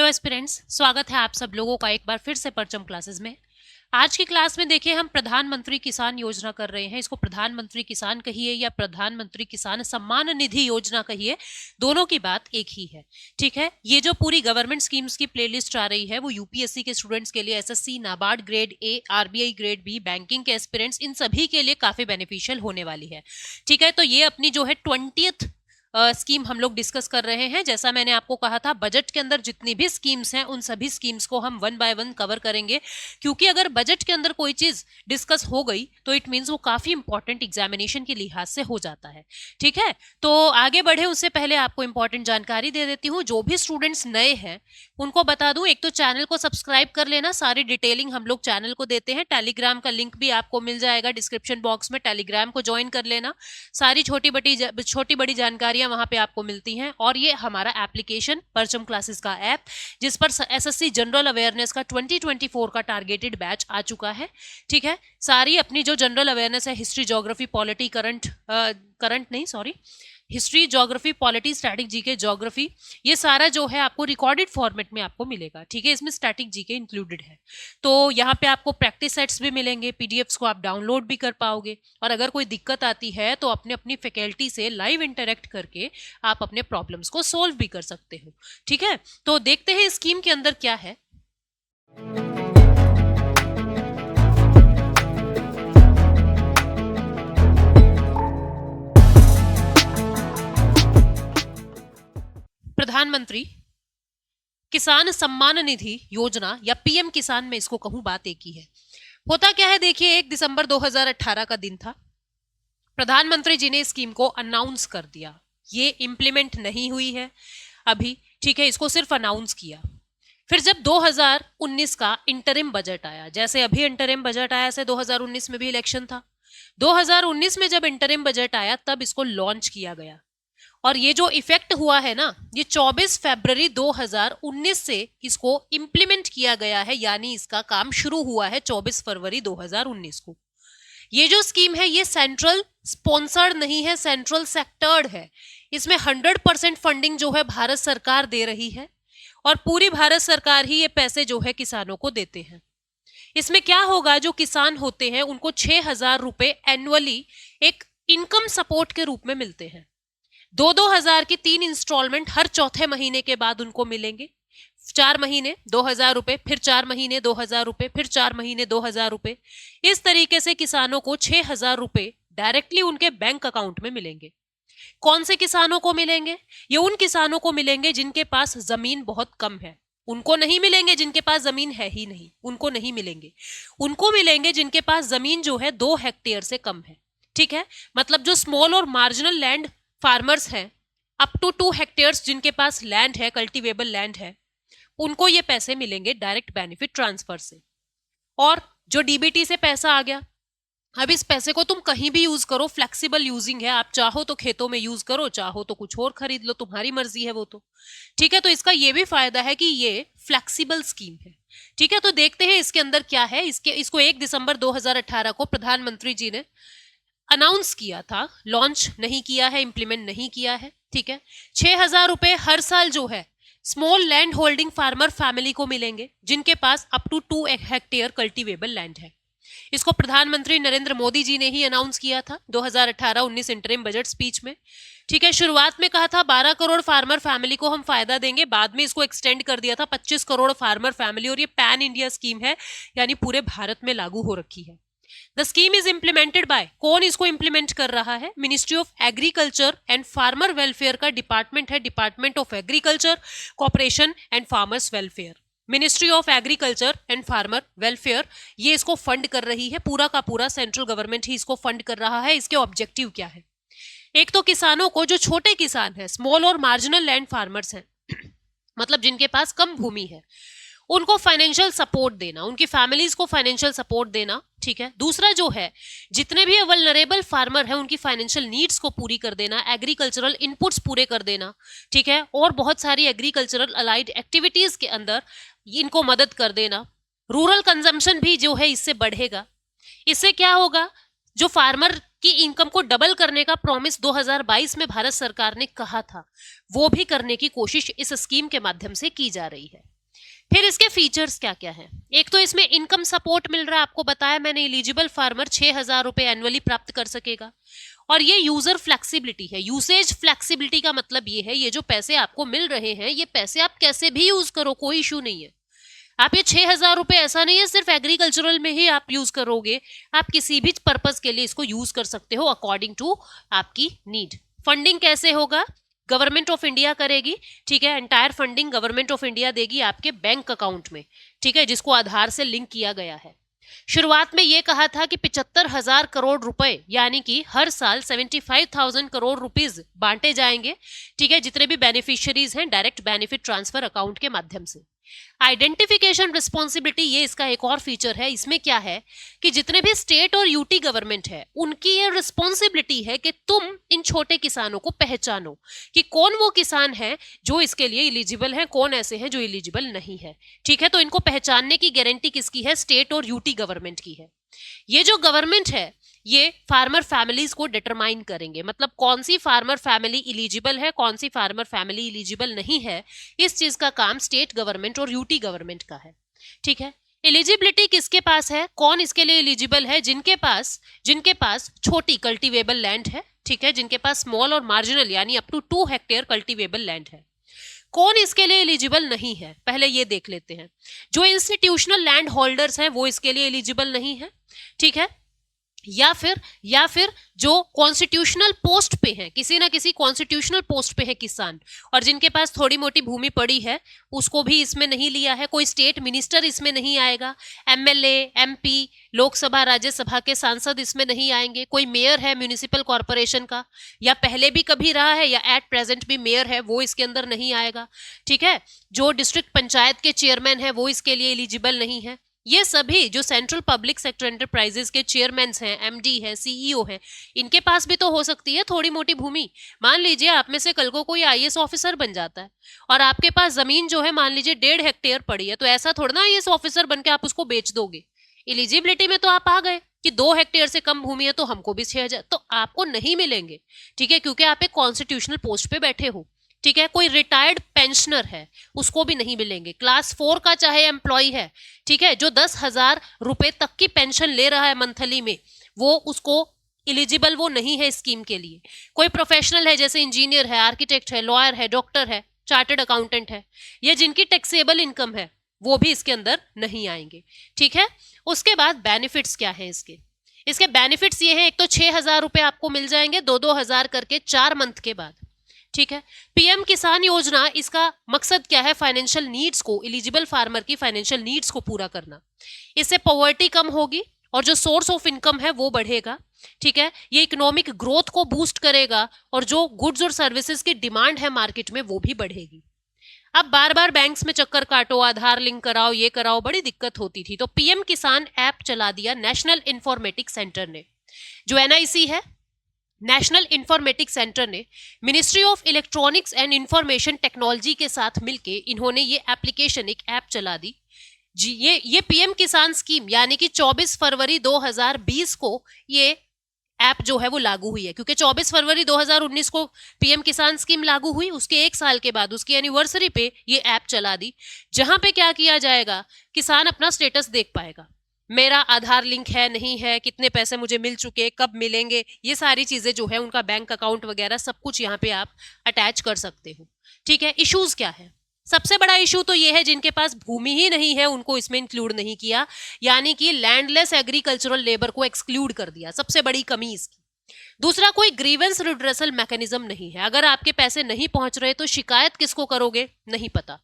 Hello aspirants, स्वागत है आप सब लोगों का एक बार फिर से परचम क्लासेस में। आज की क्लास में देखिए हम प्रधानमंत्री किसान योजना कर रहे हैं। इसको प्रधानमंत्री किसान कहिए या प्रधानमंत्री किसान सम्मान निधि योजना कहिए, दोनों की बात एक ही है। ठीक है, ये जो पूरी गवर्नमेंट स्कीम्स की प्लेलिस्ट आ रही है वो यूपीएससी के स्टूडेंट्स के लिए, SSC, NABARD grade A, RBI grade B, banking के एस्पिरेंट्स, इन सभी के लिए काफी बेनिफिशियल होने वाली है। ठीक है, तो ये अपनी जो है 20th स्कीम हम लोग डिस्कस कर रहे हैं। जैसा मैंने आपको कहा था, बजट के अंदर जितनी भी स्कीम्स हैं उन सभी स्कीम्स को हम वन बाय वन कवर करेंगे, क्योंकि अगर बजट के अंदर कोई चीज डिस्कस हो गई तो इट मींस वो काफी इंपॉर्टेंट एग्जामिनेशन के लिहाज से हो जाता है। ठीक है, तो आगे बढ़े उससे पहले आपको इंपॉर्टेंट जानकारी दे देती हूँ। जो भी स्टूडेंट्स नए हैं उनको बता दूं, एक तो चैनल को सब्सक्राइब कर लेना। सारी डिटेलिंग हम लोग चैनल को देते हैं। टेलीग्राम का लिंक भी आपको मिल जाएगा डिस्क्रिप्शन बॉक्स में, टेलीग्राम को ज्वाइन कर लेना। सारी छोटी बड़ी जानकारियां वहां पे आपको मिलती हैं। और ये हमारा एप्लीकेशन परचम क्लासेस का ऐप, जिस पर एसएससी जनरल अवेयरनेस का 2024 का टारगेटेड बैच आ चुका है। ठीक है, सारी अपनी जो जनरल अवेयरनेस है, history, geography, polity, history, geography, polity, static GK, geography, ये सारा जो है आपको रिकॉर्डेड फॉर्मेट में आपको मिलेगा। ठीक है, इसमें स्टैटिक जीके इंक्लूडेड है। तो यहाँ पे आपको प्रैक्टिस सेट्स भी मिलेंगे, पीडीएफ्स को आप डाउनलोड भी कर पाओगे। और अगर कोई दिक्कत आती है तो अपने अपनी फैकल्टी से लाइव इंटरेक्ट करके आप अपने प्रॉब्लम्स को सोल्व भी कर सकते हो। ठीक है, तो देखते हैं स्कीम के अंदर क्या है। प्रधानमंत्री किसान सम्मान निधि योजना या पीएम किसान में इसको कहूं, बात एक ही है। होता क्या है, देखिए 1 दिसंबर 2018 का दिन था। प्रधानमंत्री जी ने स्कीम को अनाउंस कर दिया। ये इंप्लीमेंट नहीं हुई है अभी। ठीक है, इसको सिर्फ अनाउंस किया। फिर जब 2019 का इंटरिम बजट आया, जैसे अभी इंटरिम बजट आया से 2019 में भी इलेक्शन था, 2019 में जब इंटरिम बजट आया तब इसको लॉन्च किया गया। और ये जो इफेक्ट हुआ है ना, ये 24 फरवरी 2019 से इसको इंप्लीमेंट किया गया है, यानी इसका काम शुरू हुआ है 24 फरवरी 2019 को। ये जो स्कीम है ये सेंट्रल स्पॉन्सर्ड नहीं है, सेंट्रल सेक्टर्ड है। इसमें 100% फंडिंग जो है भारत सरकार दे रही है और पूरी भारत सरकार ही ये पैसे जो है किसानों को देते हैं। इसमें क्या होगा, जो किसान होते हैं उनको 6,000 रुपए एनुअली एक इनकम सपोर्ट के रूप में मिलते हैं। 2-2 हजार की 3 इंस्टॉलमेंट हर चौथे महीने के बाद उनको मिलेंगे। 4 महीने 2,000 रुपए, फिर 4 महीने 2,000 रुपए, फिर 4 महीने 2,000 रुपए। इस तरीके से किसानों को 6,000 रुपए डायरेक्टली उनके बैंक अकाउंट में मिलेंगे। कौन से किसानों को मिलेंगे? ये उन किसानों को मिलेंगे जिनके पास जमीन बहुत कम है। उनको नहीं मिलेंगे जिनके पास जमीन है ही नहीं, उनको नहीं मिलेंगे। उनको मिलेंगे जिनके पास जमीन जो है 2 हेक्टेयर से कम है। ठीक है, मतलब जो स्मॉल और मार्जिनल लैंड फार्मर्स हैं, अप टू 2 हेक्टेयर्स जिनके पास लैंड है, कल्टीवेबल लैंड है, उनको ये पैसे मिलेंगे डायरेक्ट बेनिफिट ट्रांसफर से। और जो डीबीटी से पैसा आ गया, अब इस पैसे को तुम कहीं भी यूज करो, फ्लेक्सिबल यूजिंग है। आप चाहो तो खेतों में यूज करो, चाहो तो कुछ और खरीद लो, तुम्हारी मर्जी है वो तो। ठीक है, तो इसका ये भी फायदा है कि ये फ्लेक्सिबल स्कीम है। ठीक है, तो देखते हैं इसके अंदर क्या है। इसको 1 दिसंबर 2018 को प्रधानमंत्री जी ने अनाउंस किया था, लॉन्च नहीं किया है, इंप्लीमेंट नहीं किया है। ठीक है, 6,000 रुपए हर साल जो है small land holding farmer family को मिलेंगे जिनके पास up to 2 hectare cultivable land है। इसको प्रधानमंत्री नरेंद्र मोदी जी ने ही अनाउंस किया था 2018-19 इंटरिम बजट स्पीच में। ठीक है, शुरुआत में कहा था 12 करोड़ फार्मर फैमिली को हम फायदा देंगे, बाद में इसको एक्सटेंड कर दिया था 25 करोड़ फार्मर फैमिली। और ये पैन इंडिया स्कीम है, यानी पूरे भारत में लागू हो रखी है। The scheme is implemented by, कौन इसको इंप्लीमेंट कर रहा है? Ministry of agriculture and farmer welfare का डिपार्टमेंट है, department of agriculture, corporation and farmers welfare. Ministry of agriculture and farmer welfare ये इसको फंड कर रही है। पूरा का पूरा सेंट्रल गवर्नमेंट ही इसको फंड कर रहा है। इसके ऑब्जेक्टिव क्या है? एक तो किसानों को, जो छोटे किसान है, स्मॉल और मार्जिनल लैंड फार्मर्स हैं मतलब जिनके पास कम भूमि है, उनको फाइनेंशियल सपोर्ट देना, उनकी फैमिलीज को फाइनेंशियल सपोर्ट देना। ठीक है, दूसरा जो है, जितने भी वल्नरेबल फार्मर हैं उनकी फाइनेंशियल नीड्स को पूरी कर देना, एग्रीकल्चरल इनपुट्स पूरे कर देना। ठीक है, और बहुत सारी एग्रीकल्चरल अलाइड एक्टिविटीज के अंदर इनको मदद कर देना। रूरल कंजम्पशन भी जो है इससे बढ़ेगा। इससे क्या होगा, जो फार्मर की इनकम को डबल करने का प्रॉमिस 2022 में भारत सरकार ने कहा था, वो भी करने की कोशिश इस स्कीम के माध्यम से की जा रही है। फिर इसके फीचर्स क्या क्या है? एक तो इसमें इनकम सपोर्ट मिल रहा है, आपको बताया मैंने, एलिजिबल फार्मर 6,000 रुपए एनुअली प्राप्त कर सकेगा। और ये यूजर फ्लेक्सिबिलिटी है। यूसेज फ्लेक्सिबिलिटी का मतलब ये है, ये जो पैसे आपको मिल रहे हैं, ये पैसे आप कैसे भी यूज करो, कोई इशू नहीं है। आप ये 6,000 रुपए ऐसा नहीं है सिर्फ एग्रीकल्चरल में ही आप यूज करोगे, आप किसी भी पर्पज के लिए इसको यूज कर सकते हो अकॉर्डिंग टू आपकी नीड। फंडिंग कैसे होगा? गवर्नमेंट ऑफ इंडिया करेगी, ठीक है। Entire funding government of India देगी आपके बैंक अकाउंट में, ठीक है, जिसको आधार से लिंक किया गया है। शुरुआत में यह कहा था कि 75,000 करोड़ रुपए यानी कि हर साल 75,000 करोड़ रुपीज बांटे जाएंगे, ठीक है, जितने भी बेनिफिशियरीज हैं डायरेक्ट बेनिफिट ट्रांसफर अकाउंट के माध्यम से। आइडेंटिफिकेशन रिस्पॉन्सिबिलिटी, ये इसका एक और फीचर है। इसमें क्या है कि जितने भी स्टेट और यूटी गवर्नमेंट है उनकी ये रिस्पॉन्सिबिलिटी है कि तुम इन छोटे किसानों को पहचानो कि कौन वो किसान है जो इसके लिए एलिजिबल है, कौन ऐसे हैं जो एलिजिबल नहीं है, ठीक है। तो इनको पहचानने की गारंटी किसकी है? स्टेट और यूटी गवर्नमेंट की है। ये जो गवर्नमेंट है ये फार्मर फैमिलीज को डिटरमाइन करेंगे, मतलब कौन सी फार्मर फैमिली एलिजिबल है, कौन सी फार्मर फैमिली एलिजिबल नहीं है, इस चीज का काम स्टेट गवर्नमेंट और यूटी गवर्नमेंट का है, ठीक है। एलिजिबिलिटी किसके पास है? कौन इसके लिए एलिजिबल है? जिनके पास छोटी कल्टीवेबल लैंड है, ठीक है, जिनके पास स्मॉल और मार्जिनल यानी up to 2 hectare cultivable land है। कौन इसके लिए एलिजिबल नहीं है? पहले ये देख लेते हैं। जो इंस्टीट्यूशनल लैंड होल्डर्स हैं वो इसके लिए एलिजिबल नहीं है, ठीक है। या फिर जो कॉन्स्टिट्यूशनल पोस्ट पे है, किसी ना किसी कॉन्स्टिट्यूशनल पोस्ट पे है किसान, और जिनके पास थोड़ी मोटी भूमि पड़ी है, उसको भी इसमें नहीं लिया है। कोई स्टेट मिनिस्टर इसमें नहीं आएगा, एमएलए, एमपी, लोकसभा राज्यसभा के सांसद इसमें नहीं आएंगे। कोई मेयर है म्यूनिसिपल कॉरपोरेशन का, या पहले भी कभी रहा है या एट प्रेजेंट भी मेयर है, वो इसके अंदर नहीं आएगा, ठीक है। जो डिस्ट्रिक्ट पंचायत के चेयरमैन है वो इसके लिए एलिजिबल नहीं है। ये सभी जो सेंट्रल पब्लिक सेक्टर एंटरप्राइजेस के चेयरमैन हैं, एमडी हैं, सीईओ हैं, इनके पास भी तो हो सकती है थोड़ी मोटी भूमि। मान लीजिए आप में से कल को कोई आईएएस ऑफिसर बन जाता है और आपके पास जमीन जो है मान लीजिए 1.5 हेक्टेयर पड़ी है, तो ऐसा थोड़ा ना आईएएस ऑफिसर बन के आप उसको बेच दोगे। एलिजिबिलिटी में तो आप आ गए कि 2 हेक्टेयर से कम भूमि है तो हमको भी 6,000, तो आपको नहीं मिलेंगे, ठीक है, क्योंकि आप एक कॉन्स्टिट्यूशनल पोस्ट पे बैठे हो, ठीक है। कोई रिटायर्ड पेंशनर है उसको भी नहीं मिलेंगे। क्लास 4 का चाहे एम्प्लॉय है, ठीक है, जो 10,000 रुपए तक की पेंशन ले रहा है मंथली में, वो उसको एलिजिबल वो नहीं है स्कीम के लिए। कोई प्रोफेशनल है जैसे इंजीनियर है, आर्किटेक्ट है, लॉयर है, डॉक्टर है, चार्टर्ड अकाउंटेंट है, ये जिनकी टैक्सेबल इनकम है वो भी इसके अंदर नहीं आएंगे, ठीक है। उसके बाद बेनिफिट्स क्या है इसके बेनिफिट्स ये हैं, एक तो 6,000 रुपए आपको मिल जाएंगे 2-2 हजार करके 4 मंथ के बाद, ठीक है। पीएम किसान योजना, इसका मकसद क्या है? फाइनेंशियल नीड्स को, एलिजिबल फार्मर की फाइनेंशियल नीड्स को पूरा करना। इससे पॉवर्टी कम होगी और जो सोर्स ऑफ इनकम है वो बढ़ेगा, ठीक है। ये इकोनॉमिक ग्रोथ को बूस्ट करेगा और जो गुड्स और सर्विसेज की डिमांड है मार्केट में वो भी बढ़ेगी। अब बार बार बैंक्स में चक्कर काटो, आधार लिंक कराओ, ये कराओ, बड़ी दिक्कत होती थी, तो पीएम किसान ऐप चला दिया नेशनल इंफॉर्मेटिक्स सेंटर ने। जो एनआईसी है, नेशनल इंफॉर्मेटिक्स सेंटर ने ministry of electronics and information technology के साथ मिलके इन्होंने ये एप्लीकेशन, एक ऐप चला दी जी। ये पीएम किसान स्कीम यानी कि 24 फरवरी 2020 को ये ऐप जो है वो लागू हुई है, क्योंकि 24 फरवरी 2019 को पीएम किसान स्कीम लागू हुई, उसके 1 साल के बाद उसकी एनिवर्सरी पे ये ऐप चला दी, जहां पे क्या किया जाएगा, किसान अपना स्टेटस देख पाएगा, मेरा आधार लिंक है नहीं है, कितने पैसे मुझे मिल चुके, कब मिलेंगे, ये सारी चीजें जो है, उनका बैंक अकाउंट वगैरह सब कुछ यहाँ पे आप अटैच कर सकते हो, ठीक है। इश्यूज क्या है? सबसे बड़ा इशू तो ये है जिनके पास भूमि ही नहीं है उनको इसमें इंक्लूड नहीं किया, यानी कि लैंडलेस एग्रीकल्चरल लेबर को एक्सक्लूड कर दिया, सबसे बड़ी कमी इसकी। दूसरा, कोई ग्रीवेंस रिड्रेसल मैकेनिज्म नहीं है। अगर आपके पैसे नहीं पहुंच रहे तो शिकायत किसको करोगे, नहीं पता।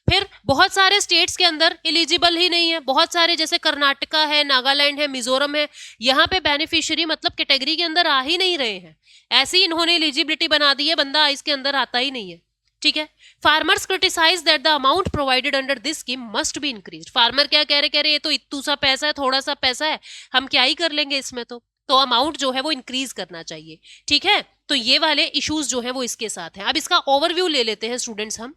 फिर बहुत सारे स्टेट्स के अंदर एलिजिबल ही नहीं है, बहुत सारे जैसे कर्नाटका है, नागालैंड है, मिजोरम है, यहाँ पे बेनिफिशियरी मतलब कैटेगरी के अंदर आ ही नहीं रहे हैं। ऐसी इन्होंने एलिजिबिलिटी बना दी है, बंदा इसके अंदर आता ही नहीं है, ठीक है। Farmers criticise that the amount provided under this scheme must be increased. Farmer क्या कह रहे ये तो इतू सा पैसा है, थोड़ा सा पैसा है, हम क्या ही कर लेंगे इसमें, तो अमाउंट जो है वो इंक्रीज करना चाहिए, ठीक है। तो ये वाले इश्यूज जो है वो इसके साथ हैं। अब इसका ओवरव्यू ले लेते हैं स्टूडेंट्स हम।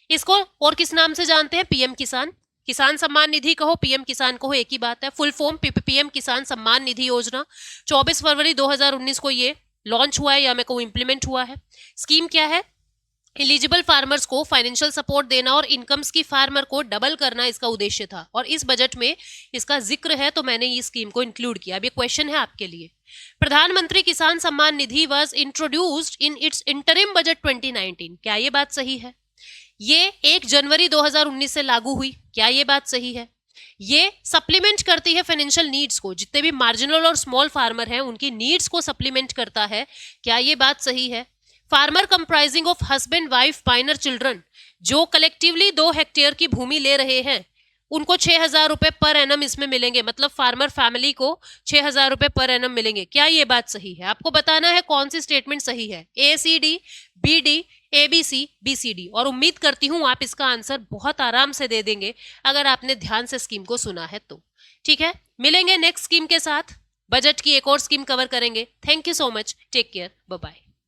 इसको और किस नाम से जानते हैं? पीएम किसान, किसान सम्मान निधि कहो, पीएम किसान कहो, एक ही बात है। फुल फॉर्म पीएम किसान सम्मान निधि योजना। 24 फरवरी 2019 को ये लॉन्च हुआ है या मैं कहूँ इम्प्लीमेंट हुआ है। स्कीम क्या है? एलिजिबल फार्मर्स को फाइनेंशियल सपोर्ट देना और इनकम्स की फार्मर को डबल करना इसका उद्देश्य था, और इस बजट में इसका जिक्र है तो मैंने ये स्कीम को इंक्लूड किया। अब ये क्वेश्चन है आपके लिए, प्रधानमंत्री किसान Samman Nidhi was introduced in its interim budget 2019, क्या ये बात सही है? ये 1 जनवरी 2019 से लागू हुई, क्या ये बात सही है? ये सप्लीमेंट करती है फाइनेंशियल नीड्स को, जितने भी मार्जिनल और स्मॉल फार्मर हैं उनकी नीड्स को सप्लीमेंट करता है, क्या ये बात सही है? Farmer comprising of husband wife minor children, जो कलेक्टिवली 2 हेक्टेयर की भूमि ले रहे हैं, उनको 6,000 रुपए पर एनम इसमें मिलेंगे, मतलब फार्मर फैमिली को 6,000 रुपए पर एनम मिलेंगे, क्या ये बात सही है? आपको बताना है कौन सी स्टेटमेंट सही है, ACD, BD, ABC, BCD, और उम्मीद करती हूं आप इसका आंसर बहुत आराम से दे देंगे अगर आपने ध्यान से स्कीम को सुना है तो। ठीक है, मिलेंगे नेक्स्ट स्कीम के साथ, बजट की एक और स्कीम कवर करेंगे। Thank you so much, take care, bye bye.